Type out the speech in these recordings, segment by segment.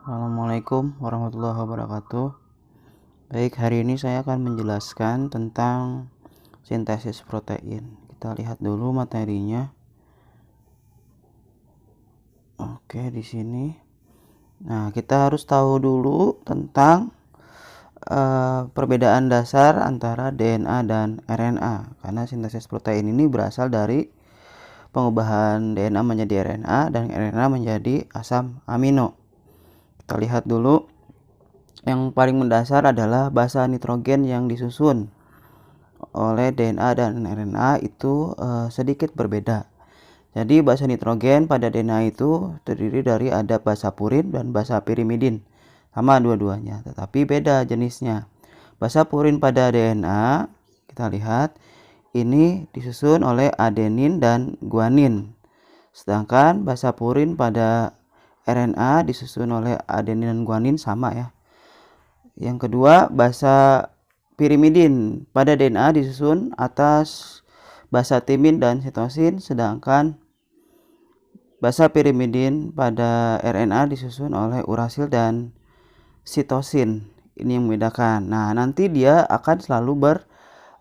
Assalamualaikum warahmatullahi wabarakatuh. Baik, hari ini saya akan menjelaskan tentang sintesis protein. Kita lihat dulu materinya. Oke, di sini. Nah, kita harus tahu dulu tentang perbedaan dasar antara DNA dan RNA, karena sintesis protein ini berasal dari pengubahan DNA menjadi RNA dan RNA menjadi asam amino. Kita lihat dulu. Yang paling mendasar adalah basa nitrogen yang disusun oleh DNA dan RNA itu sedikit berbeda. Jadi basa nitrogen pada DNA itu terdiri dari ada basa purin dan basa pirimidin. Sama dua-duanya, tetapi beda jenisnya. Basa purin pada DNA, kita lihat, ini disusun oleh adenin dan guanin. Sedangkan basa purin pada RNA disusun oleh adenin dan guanin, sama ya. Yang kedua, basa pirimidin pada DNA disusun atas basa timin dan sitosin, sedangkan basa pirimidin pada RNA disusun oleh urasil dan sitosin. Ini yang membedakan. Nah, nanti dia akan selalu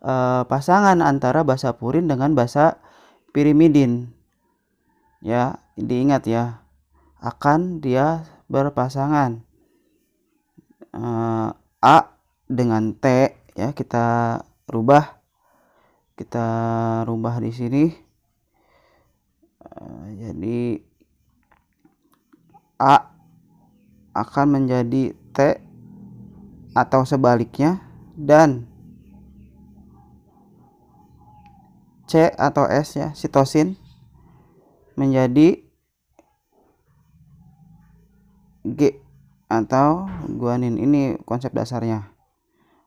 berpasangan antara basa purin dengan basa pirimidin. Ya, diingat ya. Akan dia berpasangan. A dengan T ya, kita rubah di sini. Jadi A akan menjadi T atau sebaliknya, dan C atau S ya, sitosin menjadi G atau guanin. Ini konsep dasarnya.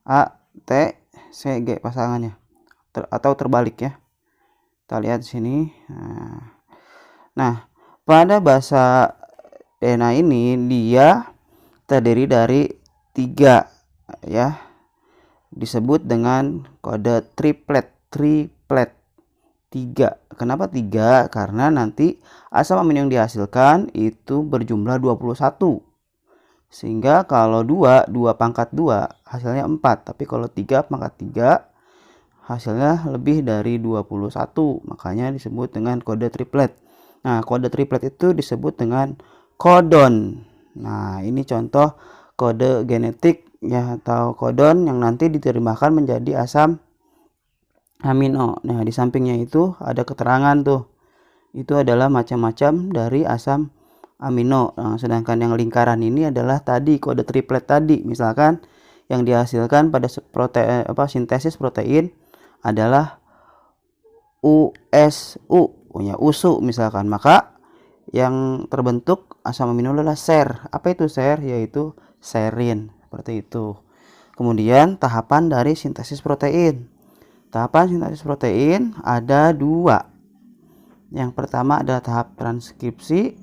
A, T, C, G pasangannya. Atau terbalik ya. Kita lihat di sini. Nah, pada basa DNA ini dia terdiri dari 3 ya. Disebut dengan kode triplet. 3. Kenapa 3? Karena nanti asam amino yang dihasilkan itu berjumlah 21. Sehingga kalau 2 pangkat 2 hasilnya 4. Tapi kalau 3 pangkat 3 hasilnya lebih dari 21. Makanya disebut dengan kode triplet. Nah, kode triplet itu disebut dengan kodon. Nah, ini contoh kode genetik ya, atau kodon yang nanti diterjemahkan menjadi asam amino. Nah, di sampingnya itu ada keterangan tuh. Itu adalah macam-macam dari asam amino. Nah, sedangkan yang lingkaran ini adalah tadi kode triplet tadi. Misalkan yang dihasilkan pada sintesis protein adalah USU, punya USU misalkan. Maka yang terbentuk asam amino adalah ser. Apa itu ser? Yaitu serin. Seperti itu. Kemudian tahapan dari sintesis protein. Tahapan sintesis protein ada 2. Yang pertama adalah tahap transkripsi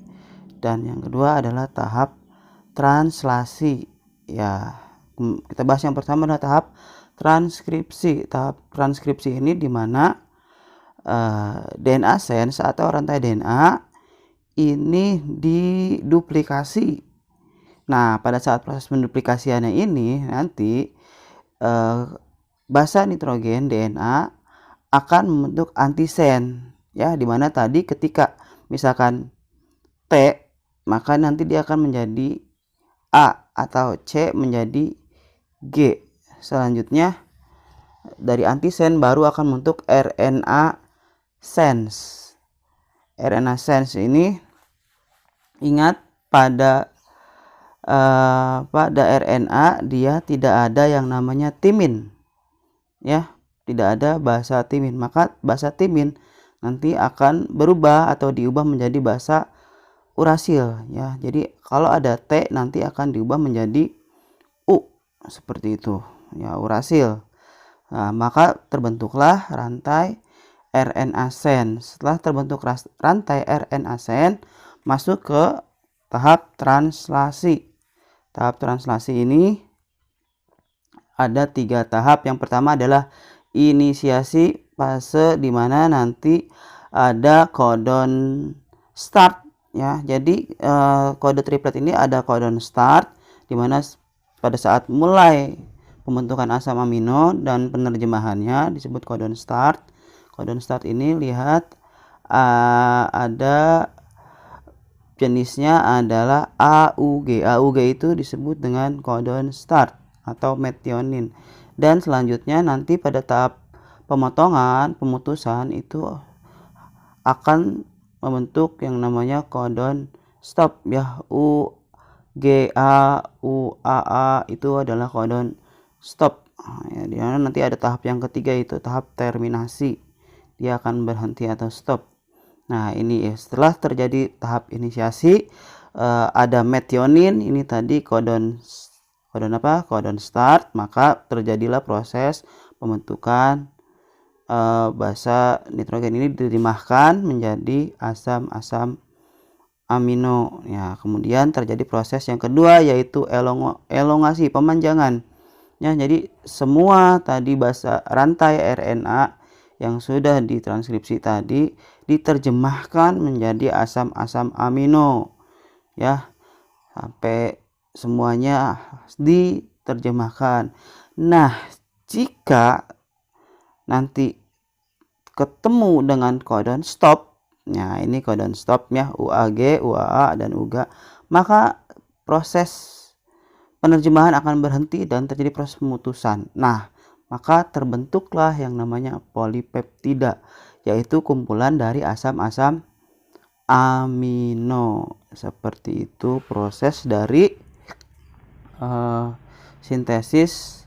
dan yang kedua adalah tahap translasi. Ya, kita bahas yang pertama adalah tahap transkripsi. Tahap transkripsi ini di mana DNA sense atau rantai DNA ini diduplikasi. Nah, pada saat proses menduplikasiannya ini nanti basa nitrogen DNA akan membentuk antisen ya, dimana tadi ketika misalkan T, maka nanti dia akan menjadi A atau C menjadi G. Selanjutnya dari antisen baru akan membentuk RNA sense. RNA sense ini ingat pada RNA dia tidak ada yang namanya timin. Ya, tidak ada basa timin. Maka basa timin nanti akan berubah atau diubah menjadi basa urasil ya. Jadi kalau ada T nanti akan diubah menjadi U, seperti itu ya, urasil. Nah, maka terbentuklah rantai RNA sense. Setelah terbentuk rantai RNA sense, masuk ke tahap translasi. Tahap translasi ini ada 3 tahap. Yang pertama adalah inisiasi fase, di mana nanti ada kodon start ya. Jadi kode triplet ini ada codon start di mana pada saat mulai pembentukan asam amino dan penerjemahannya disebut codon start. Codon start ini lihat ada jenisnya adalah AUG. AUG itu disebut dengan codon start atau methionine. Dan selanjutnya nanti pada tahap pemotongan, pemutusan itu akan membentuk yang namanya codon stop ya. UGA, UAA itu adalah codon stop. Ya, di mana nanti ada tahap yang ketiga itu tahap terminasi. Dia akan berhenti atau stop. Nah, ini ya, setelah terjadi tahap inisiasi ada methionine, ini tadi codon apa? Codon start, maka terjadilah proses pembentukan basa nitrogen ini diterjemahkan menjadi asam-asam amino. Ya, kemudian terjadi proses yang kedua yaitu elongasi, pemanjangan. Ya, jadi semua tadi basa rantai RNA yang sudah ditranskripsi tadi diterjemahkan menjadi asam-asam amino. Ya, sampai semuanya diterjemahkan. Nah, jika nanti ketemu dengan codon stop, nah ini codon stopnya UAG, UAA, dan UGA, maka proses penerjemahan akan berhenti dan terjadi proses pemutusan. Nah, maka terbentuklah yang namanya polipeptida, yaitu kumpulan dari asam-asam amino. Seperti itu proses dari sintesis